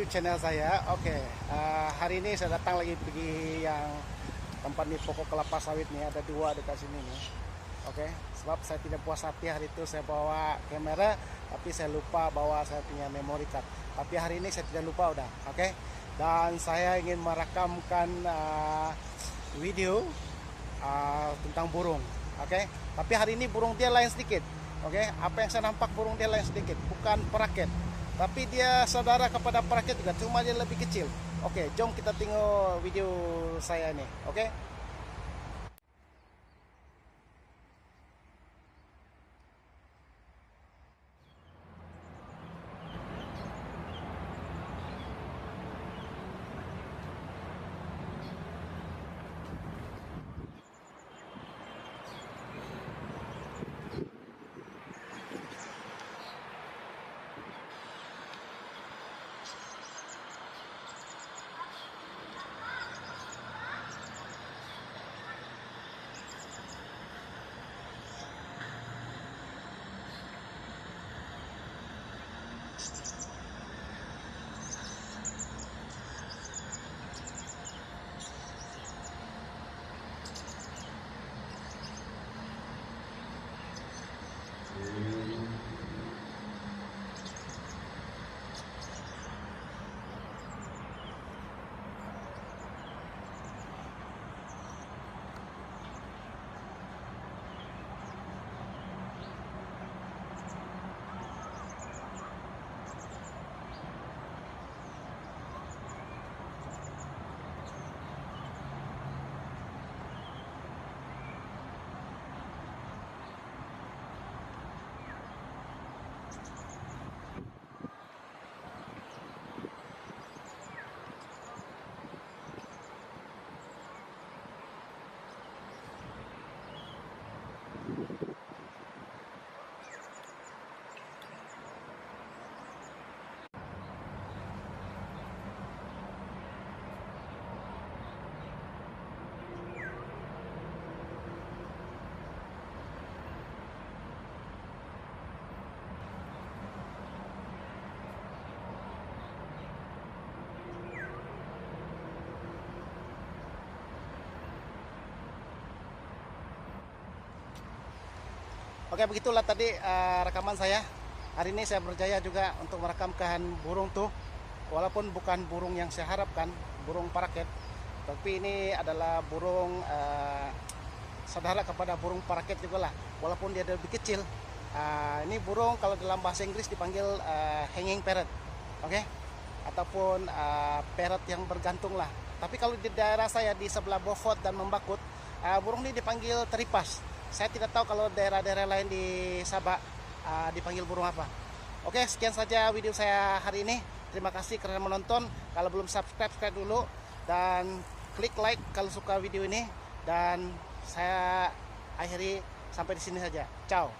di channel saya. Hari ini saya datang lagi pergi yang tempat nih pokok kelapa sawit nih, ada dua dekat sini nih. Sebab saya tidak puas hati hari itu saya bawa kamera, tapi saya lupa bawa saya punya memory card. Tapi hari ini saya tidak lupa udah. Dan saya ingin merakamkan video tentang burung. Tapi hari ini burung dia lain sedikit. Apa yang saya nampak burung dia lain sedikit, bukan paraket, tapi dia saudara kepada paraket juga, cuma dia lebih kecil. Jom kita tengok video saya nih. Begitulah tadi rekaman saya. Hari ini saya berjaya juga untuk merekamkan burung tuh, walaupun bukan burung yang saya harapkan, burung paraket, tapi ini adalah burung saudara kepada burung paraket juga lah, walaupun dia lebih kecil. Ini burung kalau dalam bahasa Inggris dipanggil hanging parrot, ataupun parrot yang bergantung lah. Tapi kalau di daerah saya di sebelah Beaufort dan Membakut, burung ini dipanggil teripas. Saya tidak tahu kalau daerah-daerah lain di Sabah dipanggil burung apa. Sekian saja video saya hari ini. Terima kasih karena menonton. Kalau belum subscribe dulu dan klik like kalau suka video ini. Dan saya akhiri sampai di sini saja. Ciao.